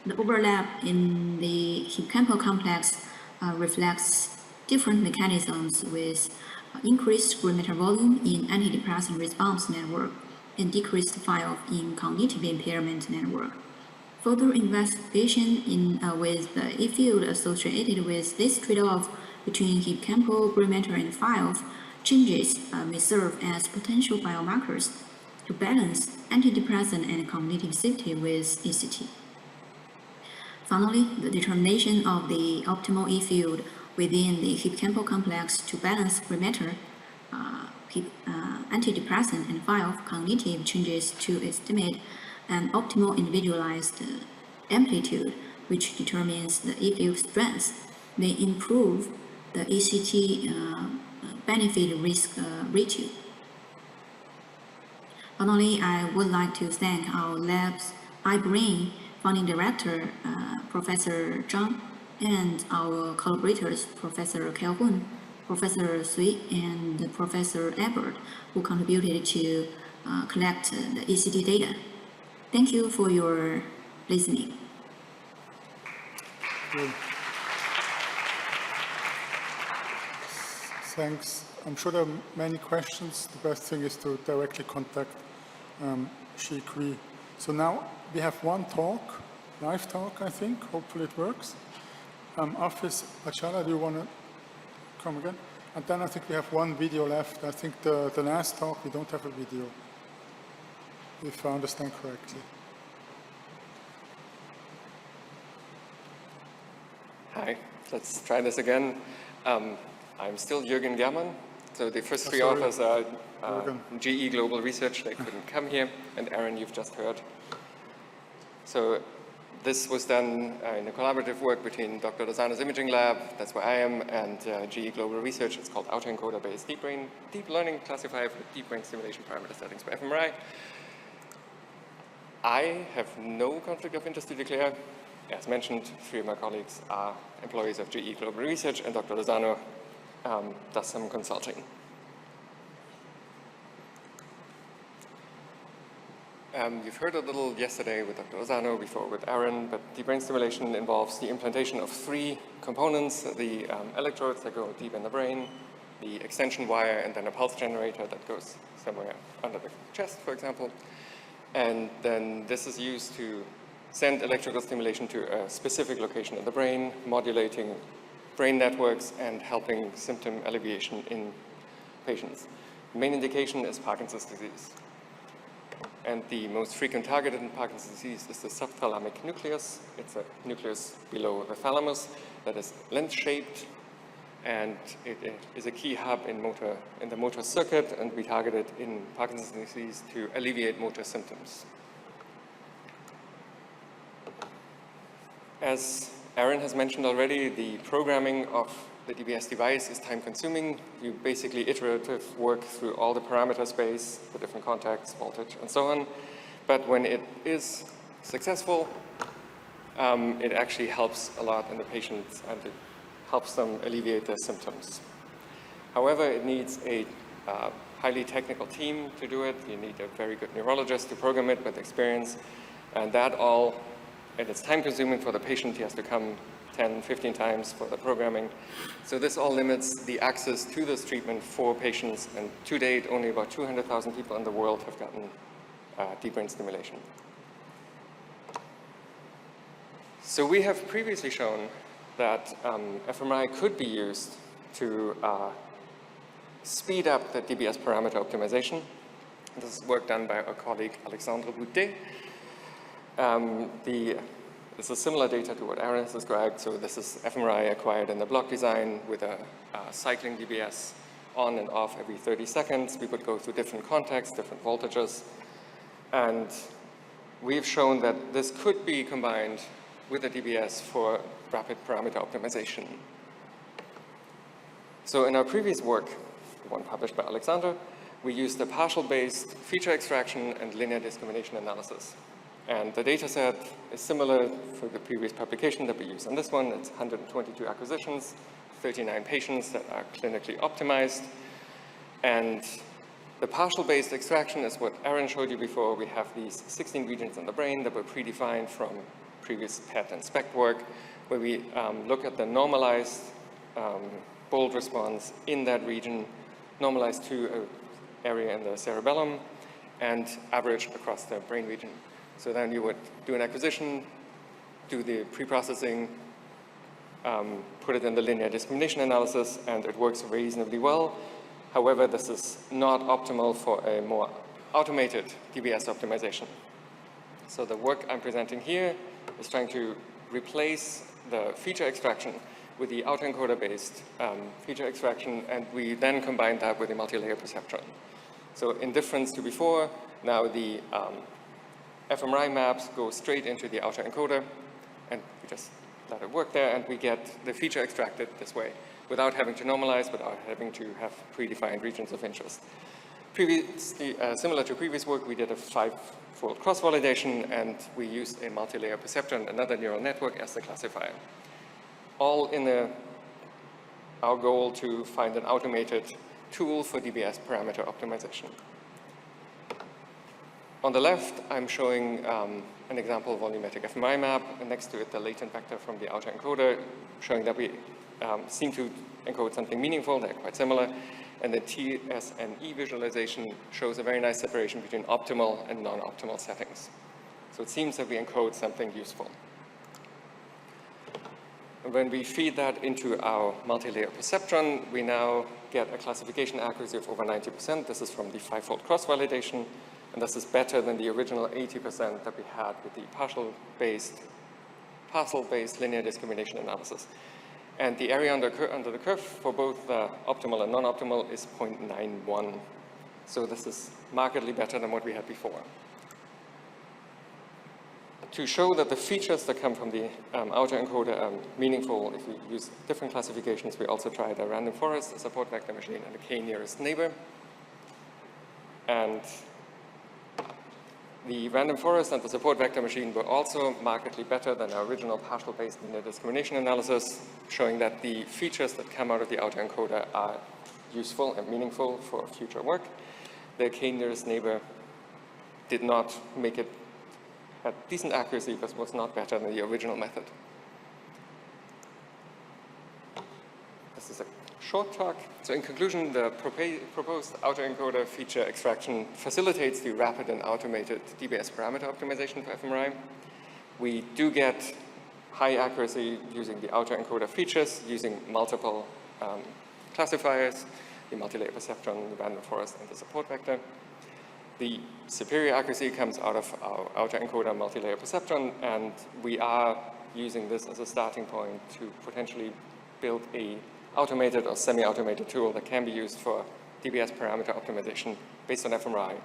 The overlap in the hippocampal complex reflects different mechanisms with increased brain matter volume in antidepressant response network and decreased file in cognitive impairment network. Further investigation with the E-field associated with this trade-off between hippocampal, brain matter, and file changes may serve as potential biomarkers to balance antidepressant and cognitive safety with ECT. Finally, the determination of the optimal E-field within the hippocampal complex to balance brain matter, antidepressant, and file cognitive changes to estimate an optimal individualized amplitude, which determines the E-field strength, may improve the ECT benefit-risk ratio. Finally, I would like to thank our lab's iBrain founding director, Professor Zhang, and our collaborators, Professor Calhoun, Professor Sui, and Professor Ebert, who contributed to collect the ECT data. Thank you for your listening. Good. Thanks. I'm sure there are many questions. The best thing is to directly contact Shikri. So now we have one talk, live talk, I think. Hopefully it works. Afis Achala, do you want to come again? And then I think we have one video left. I think the last talk, we don't have a video, if I understand correctly. Hi, let's try this again. I'm still Jürgen Germann. So the first three authors are GE Global Research. They couldn't come here. And Aaron, you've just heard. So this was done in a collaborative work between Dr. Lozano's imaging lab, that's where I am, and GE Global Research. It's called autoencoder-based deep learning classifier for deep brain stimulation parameter settings for fMRI. I have no conflict of interest to declare. As mentioned, three of my colleagues are employees of GE Global Research, and Dr. Lozano does some consulting. You've heard a little yesterday with Dr. Lozano, before with Aaron, but deep brain stimulation involves the implantation of three components, the electrodes that go deep in the brain, the extension wire, and then a pulse generator that goes somewhere under the chest, for example. And then this is used to send electrical stimulation to a specific location in the brain, modulating brain networks and helping symptom alleviation in patients. The main indication is Parkinson's disease. And the most frequent target in Parkinson's disease is the subthalamic nucleus. It's a nucleus below the thalamus that is lens-shaped, and it is a key hub in the motor circuit, and we target it in Parkinson's disease to alleviate motor symptoms. As Aaron has mentioned already, the programming of the DBS device is time-consuming. You basically iterative work through all the parameter space, the different contacts, voltage, and so on. But when it is successful, it actually helps a lot in the patients, and it helps them alleviate their symptoms. However, it needs a highly technical team to do it. You need a very good neurologist to program it with experience, and it's time-consuming for the patient. He has to come 10, 15 times for the programming. So this all limits the access to this treatment for patients, and to date, only about 200,000 people in the world have gotten deep brain stimulation. So we have previously shown that fMRI could be used to speed up the DBS parameter optimization. This is work done by our colleague Alexandre Boutet. This is similar data to what Aaron has described. So this is fMRI acquired in the block design with a cycling DBS on and off every 30 seconds. We would go through different contacts, different voltages. And we've shown that this could be combined with a DBS for rapid parameter optimization. So in our previous work, the one published by Alexander, we used a partial-based feature extraction and linear discrimination analysis. And the data set is similar for the previous publication that we used on this one. It's 122 acquisitions, 39 patients that are clinically optimized. And the partial-based extraction is what Aaron showed you before. We have these 16 regions in the brain that were predefined from previous PET and SPECT work where we look at the normalized bold response in that region, normalized to an area in the cerebellum, and averaged across the brain region. So then you would do an acquisition, do the pre-processing, put it in the linear discrimination analysis, and it works reasonably well. However, this is not optimal for a more automated DBS optimization. So the work I'm presenting here is trying to replace the feature extraction with the autoencoder-based feature extraction, and we then combine that with a multi-layer perceptron. So in difference to before, now the fMRI maps go straight into the autoencoder, and we just let it work there, and we get the feature extracted this way, without having to normalize, without having to have predefined regions of interest. Previously, similar to previous work, we did a 5-fold cross-validation, and we used a multi-layer perceptron, another neural network, as the classifier. All in our goal to find an automated tool for DBS parameter optimization. On the left, I'm showing an example volumetric fMRI map, and next to it, the latent vector from the autoencoder, showing that we seem to encode something meaningful. They're quite similar. And the TSNE visualization shows a very nice separation between optimal and non-optimal settings. So it seems that we encode something useful. And when we feed that into our multi-layer perceptron, we now get a classification accuracy of over 90%. This is from the 5-fold cross-validation, and this is better than the original 80% that we had with the parcel-based linear discrimination analysis. And the area under the curve for both optimal and non-optimal is 0.91. So this is markedly better than what we had before. To show that the features that come from the autoencoder are meaningful, if we use different classifications, we also tried a random forest, a support vector machine, and a k-nearest neighbor. And the random forest and the support vector machine were also markedly better than our original partial-based linear discrimination analysis, showing that the features that come out of the autoencoder are useful and meaningful for future work. The k-nearest neighbor did not make it at decent accuracy, but was not better than the original method. This is a short talk. So in conclusion, the proposed autoencoder feature extraction facilitates the rapid and automated DBS parameter optimization for fMRI. We do get high accuracy using the autoencoder features, using multiple classifiers, the multi-layer perceptron, the random forest, and the support vector. The superior accuracy comes out of our autoencoder multi-layer perceptron, and we are using this as a starting point to potentially build a automated or semi-automated tool that can be used for DBS parameter optimization based on fMRI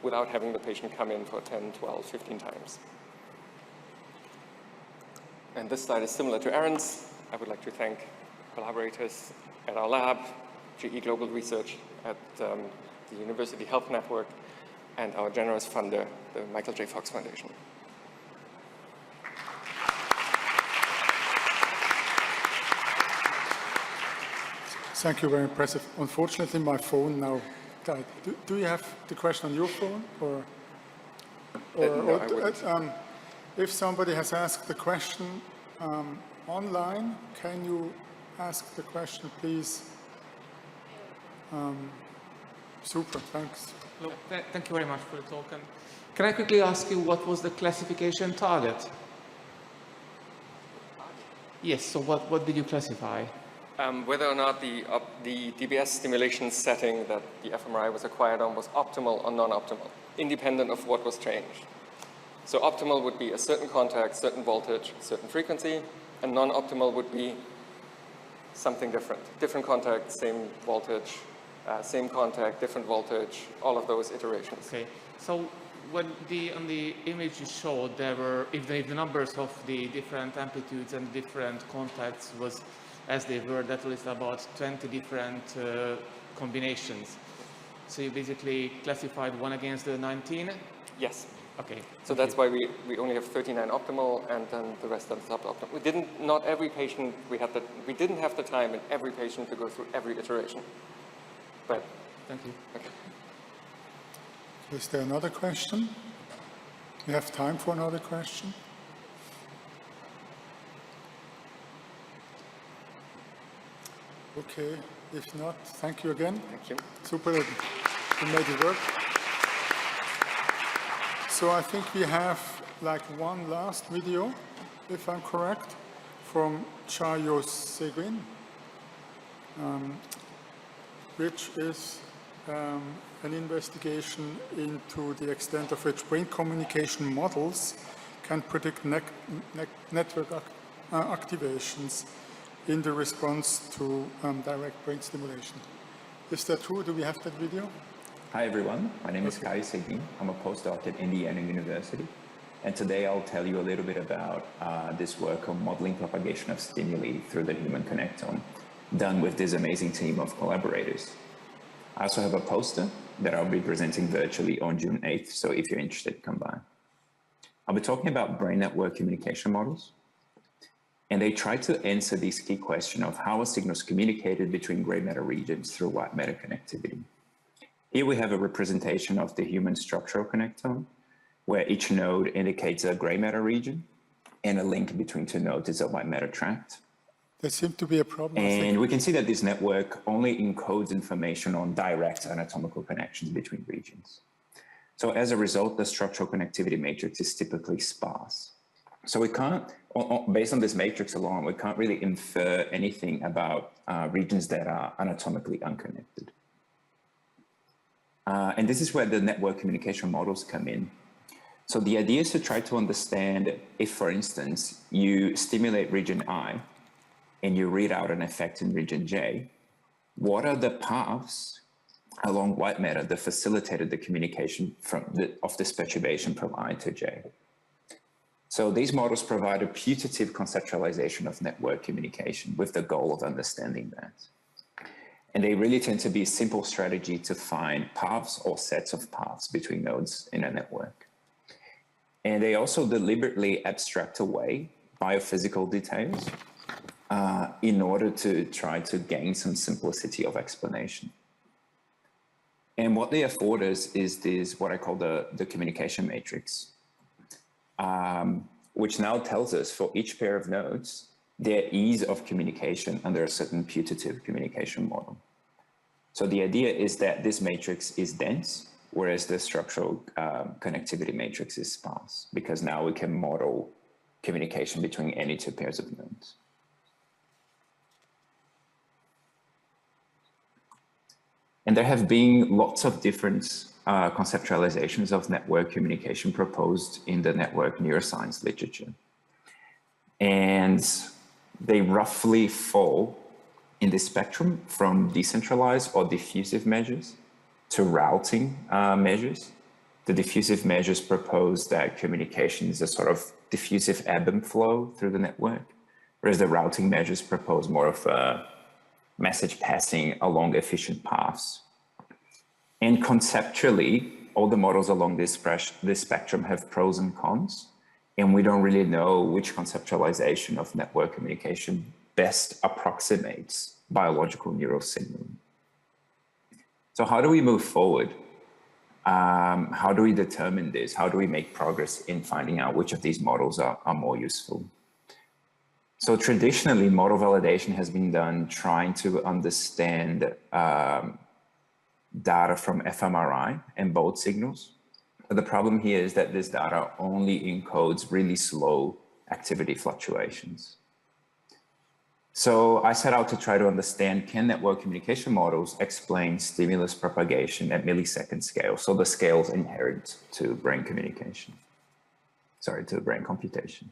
without having the patient come in for 10, 12, 15 times. And this slide is similar to Aaron's. I would like to thank collaborators at our lab, GE Global Research at the University Health Network, and our generous funder, the Michael J. Fox Foundation. Thank you, very impressive. Unfortunately, my phone now died. Do you have the question on your phone? No, if somebody has asked the question online, can you ask the question, please? Super, thanks. Hello, thank you very much for the talk. And can I quickly ask you what was the classification target? Yes, so what did you classify? Whether or not the DBS stimulation setting that the fMRI was acquired on was optimal or non-optimal, independent of what was changed. So optimal would be a certain contact, certain voltage, certain frequency, and non-optimal would be something different. Different contact, same voltage, same contact, different voltage, all of those iterations. Okay, so when on the image you showed, there were, if the numbers of the different amplitudes and different contacts was as they were, that was about 20 different combinations. So you basically classified one against the 19? Yes. Okay. So that's why we only have 39 optimal, and then the rest are suboptimal. We didn't, not every patient, we didn't have the time in every patient to go through every iteration. But thank you. Okay. Is there another question? We have time for another question. Okay, if not, thank you again. Thank you. Super, you made it work. So I think we have like one last video, if I'm correct, from Chayo Seguin, which is an investigation into the extent of which brain communication models can predict network activations in the response to direct brain stimulation. Is that true? Do we have that video? Hi everyone, my name is Gregor Thut. I'm a postdoc at Indiana University, and today I'll tell you a little bit about this work on modeling propagation of stimuli through the human connectome, done with this amazing team of collaborators. I also have a poster that I'll be presenting virtually on June 8th, so if you're interested, come by. I'll be talking about brain network communication models, and they try to answer this key question of how are signals communicated between gray matter regions through white matter connectivity. Here we have a representation of the human structural connectome, where each node indicates a gray matter region, and a link between two nodes is a white matter tract. There seems to be a problem. And we can see that this network only encodes information on direct anatomical connections between regions. So as a result, the structural connectivity matrix is typically sparse. So we can't, based on this matrix alone, we can't really infer anything about regions that are anatomically unconnected. And this is where the network communication models come in. So the idea is to try to understand if, for instance, you stimulate region I and you read out an effect in region J, what are the paths along white matter that facilitated the communication of this perturbation from I to J? So these models provide a putative conceptualization of network communication with the goal of understanding that. And they really tend to be a simple strategy to find paths or sets of paths between nodes in a network. And they also deliberately abstract away biophysical details in order to try to gain some simplicity of explanation. And what they afford us is this, what I call the communication matrix, which now tells us for each pair of nodes, their ease of communication under a certain putative communication model. So the idea is that this matrix is dense, whereas the structural connectivity matrix is sparse, because now we can model communication between any two pairs of nodes. And there have been lots of different conceptualizations of network communication proposed in the network neuroscience literature. And they roughly fall in the spectrum from decentralized or diffusive measures to routing measures. The diffusive measures propose that communication is a sort of diffusive ebb and flow through the network, whereas the routing measures propose more of a message passing along efficient paths. And conceptually, all the models along this spectrum have pros and cons, and we don't really know which conceptualization of network communication best approximates biological neural signaling. So how do we move forward? How do we determine this? How do we make progress in finding out which of these models are more useful? So traditionally, model validation has been done trying to understand data from fMRI and both signals. But the problem here is that this data only encodes really slow activity fluctuations. So I set out to try to understand, can network communication models explain stimulus propagation at millisecond scale? So the scales inherent to brain communication, to brain computation.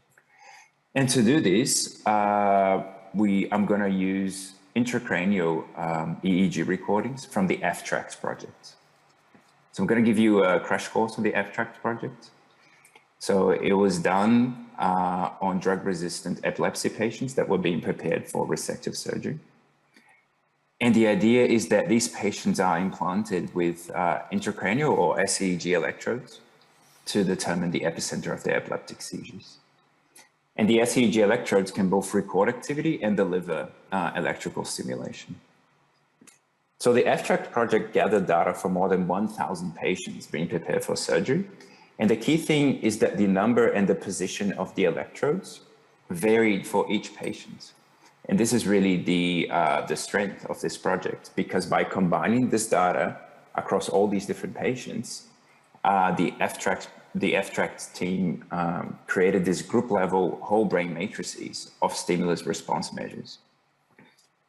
And to do this, I'm going to use intracranial EEG recordings from the FTRACT project. So I'm going to give you a crash course on the FTRACT project. So it was done on drug-resistant epilepsy patients that were being prepared for resective surgery. And the idea is that these patients are implanted with intracranial or SEEG electrodes to determine the epicenter of their epileptic seizures. And the SEEG electrodes can both record activity and deliver electrical stimulation. So the FTRACT project gathered data from more than 1,000 patients being prepared for surgery. And the key thing is that the number and the position of the electrodes varied for each patient. And this is really the strength of this project, because by combining this data across all these different patients, the FTRACT team created this group level whole brain matrices of stimulus response measures.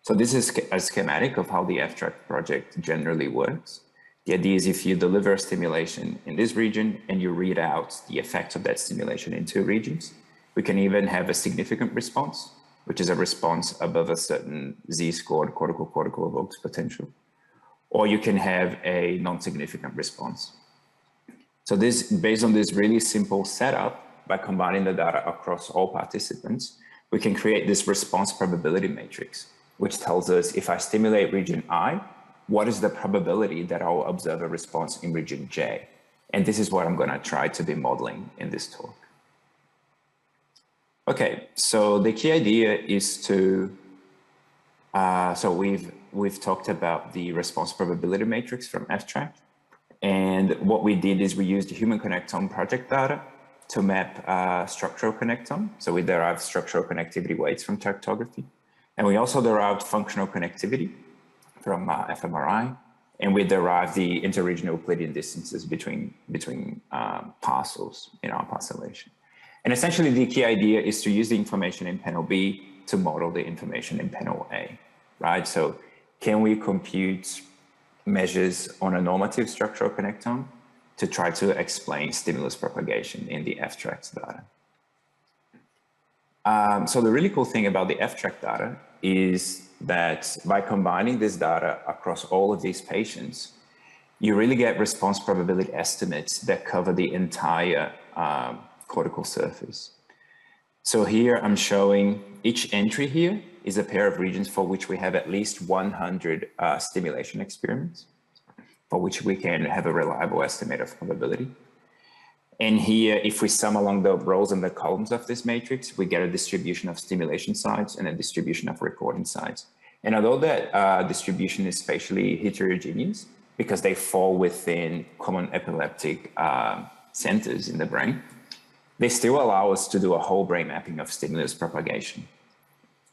So this is a schematic of how the FTRACT project generally works. The idea is if you deliver a stimulation in this region and you read out the effects of that stimulation in 2 regions, we can even have a significant response, which is a response above a certain Z-scored cortical evoked potential. Or you can have a non-significant response. So this, based on this really simple setup, by combining the data across all participants, we can create this response probability matrix, which tells us if I stimulate region I, what is the probability that I'll observe a response in region J? And this is what I'm going to try to be modeling in this talk. Okay, so the key idea is to, so we've talked about the response probability matrix from FTRACT. And what we did is we used human connectome project data to map structural connectome. So we derived structural connectivity weights from tractography. And we also derived functional connectivity from fMRI, and we derived the interregional Euclidean distances between parcels in our parcellation. And essentially the key idea is to use the information in panel B to model the information in panel A, right? So can we compute measures on a normative structural connectome to try to explain stimulus propagation in the FTRACT data? So the really cool thing about the FTRACT data is that by combining this data across all of these patients, you really get response probability estimates that cover the entire cortical surface. So here I'm showing each entry here is a pair of regions for which we have at least 100 stimulation experiments, for which we can have a reliable estimate of probability. And here, if we sum along the rows and the columns of this matrix, we get a distribution of stimulation sites and a distribution of recording sites. And although that distribution is spatially heterogeneous, because they fall within common epileptic centers in the brain, they still allow us to do a whole brain mapping of stimulus propagation,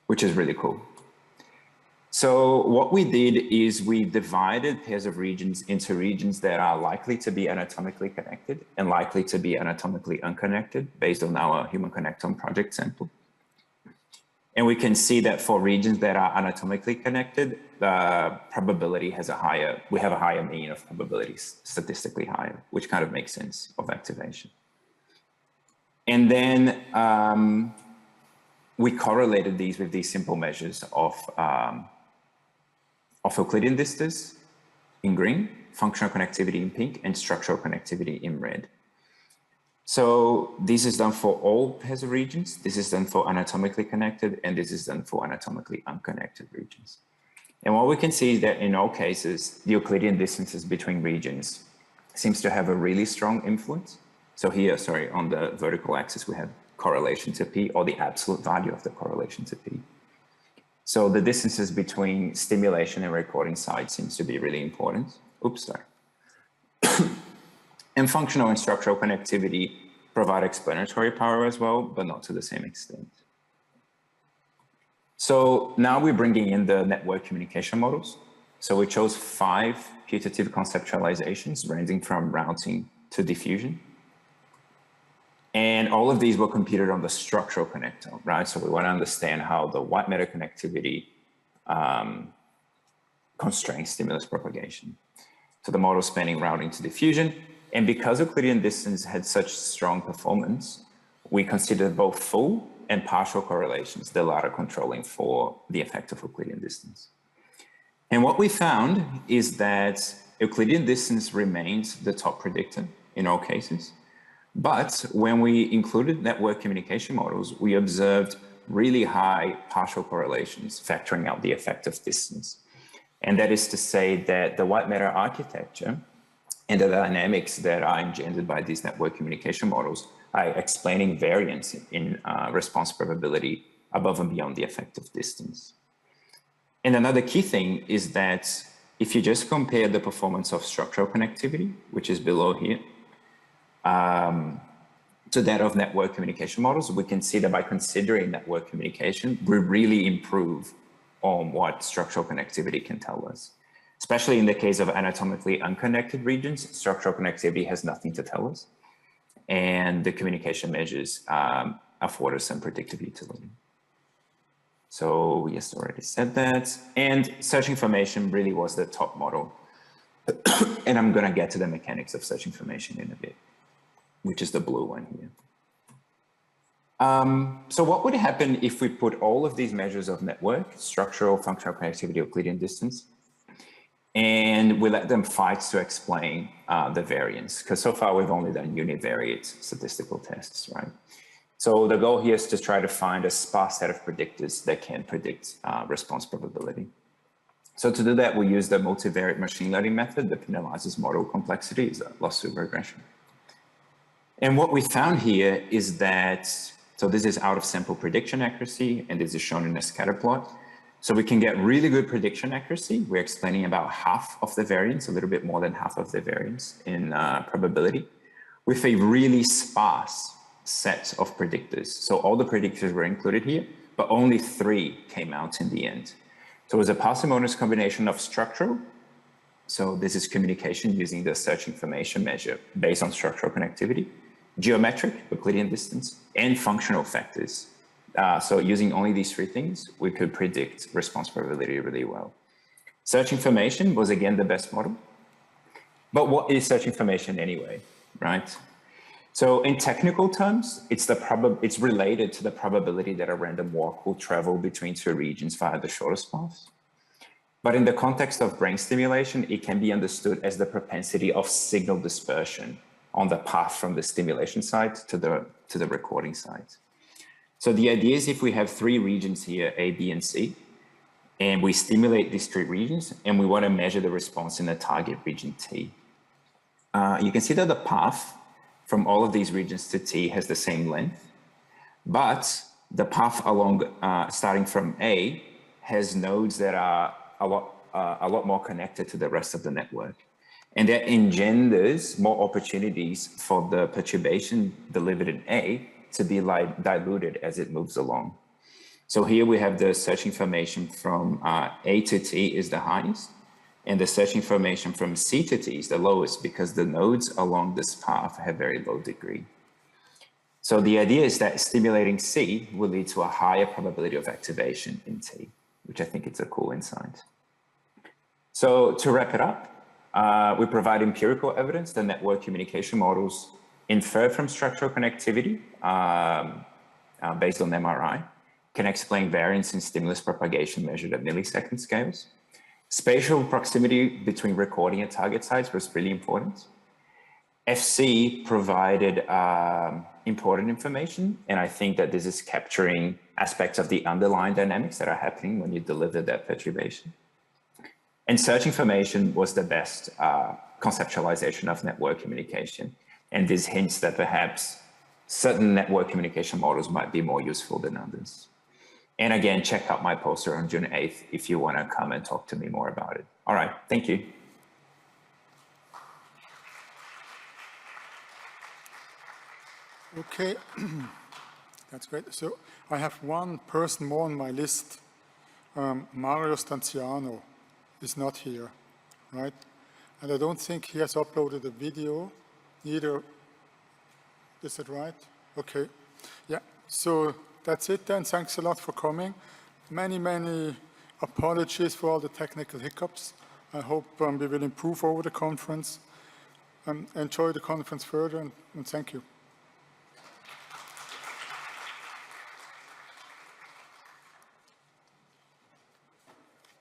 which is really cool. So what we did is we divided pairs of regions into regions that are likely to be anatomically connected and likely to be anatomically unconnected based on our human connectome project sample. And we can see that for regions that are anatomically connected, the probability has we have a higher mean of probabilities, statistically higher, which kind of makes sense of activation. And then we correlated these with these simple measures of Euclidean distance in green, functional connectivity in pink, and structural connectivity in red. So this is done for all pairs of regions. This is done for anatomically connected, and this is done for anatomically unconnected regions. And what we can see is that in all cases, the Euclidean distances between regions seems to have a really strong influence. So here, sorry, on the vertical axis, we have correlation to P, or the absolute value of the correlation to P. So the distances between stimulation and recording sites seems to be really important. Oops, sorry. And functional and structural connectivity provide explanatory power as well, but not to the same extent. So now we're bringing in the network communication models. So we chose 5 putative conceptualizations ranging from routing to diffusion. And all of these were computed on the structural connectome, right? So we want to understand how the white matter connectivity constrains stimulus propagation. So the model spanning routing to diffusion. And because Euclidean distance had such strong performance, we considered both full and partial correlations, the latter controlling for the effect of Euclidean distance. And what we found is that Euclidean distance remains the top predictor in all cases. But when we included network communication models, we observed really high partial correlations, factoring out the effect of distance. And that is to say that the white matter architecture and the dynamics that are engendered by these network communication models are explaining variance in response probability above and beyond the effect of distance. And another key thing is that if you just compare the performance of structural connectivity, which is below here, to that of network communication models, we can see that by considering network communication, we really improve on what structural connectivity can tell us. Especially in the case of anatomically unconnected regions, structural connectivity has nothing to tell us. And the communication measures afford us some predictive utility. So yes, already said that. And search information really was the top model. And I'm going to get to the mechanics of search information in a bit, which is the blue one here. So what would happen if we put all of these measures of network, structural, functional connectivity, Euclidean distance, and we let them fight to explain the variance? Because so far we've only done univariate statistical tests, right? So the goal here is to try to find a sparse set of predictors that can predict response probability. So to do that, we use the multivariate machine learning method that penalizes model complexity, is a loss regression. And what we found here is that, so this is out of sample prediction accuracy, and this is shown in a scatter plot. So we can get really good prediction accuracy. We're explaining about half of the variance, a little bit more than half of the variance in probability, with a really sparse set of predictors. So all the predictors were included here, but only 3 came out in the end. So it was a parsimonious combination of structural. So this is communication using the search information measure based on structural connectivity, geometric, Euclidean distance, and functional factors. So using only these 3 things, we could predict response probability really well. Search information was again the best model. But what is search information anyway, right? So in technical terms, it's related to the probability that a random walk will travel between 2 regions via the shortest path. But in the context of brain stimulation, it can be understood as the propensity of signal dispersion on the path from the stimulation site to the recording site. So the idea is if we have 3 regions here, A, B, and C, and we stimulate these 3 regions, and we want to measure the response in the target region T. You can see that the path from all of these regions to T has the same length, but the path along starting from A has nodes that are a lot more connected to the rest of the network. And that engenders more opportunities for the perturbation delivered in A to be diluted as it moves along. So here we have the search information from A to T is the highest, and the search information from C to T is the lowest because the nodes along this path have very low degree. So the idea is that stimulating C will lead to a higher probability of activation in T, which I think is a cool insight. So to wrap it up, we provide empirical evidence that network communication models infer from structural connectivity based on MRI, can explain variance in stimulus propagation measured at millisecond scales. Spatial proximity between recording and target sites was really important. FC provided important information, and I think that this is capturing aspects of the underlying dynamics that are happening when you deliver that perturbation. And search information was the best conceptualization of network communication. And this hints that perhaps certain network communication models might be more useful than others. And again, check out my poster on June 8th if you want to come and talk to me more about it. All right, thank you. Okay, that's great. So I have one person more on my list. Mario Stanziano is not here, right? And I don't think he has uploaded a video either. Is that right? Okay, yeah, so that's it then. Thanks a lot for coming. Many apologies for all the technical hiccups. I hope we will improve over the conference. Enjoy the conference further, and thank you.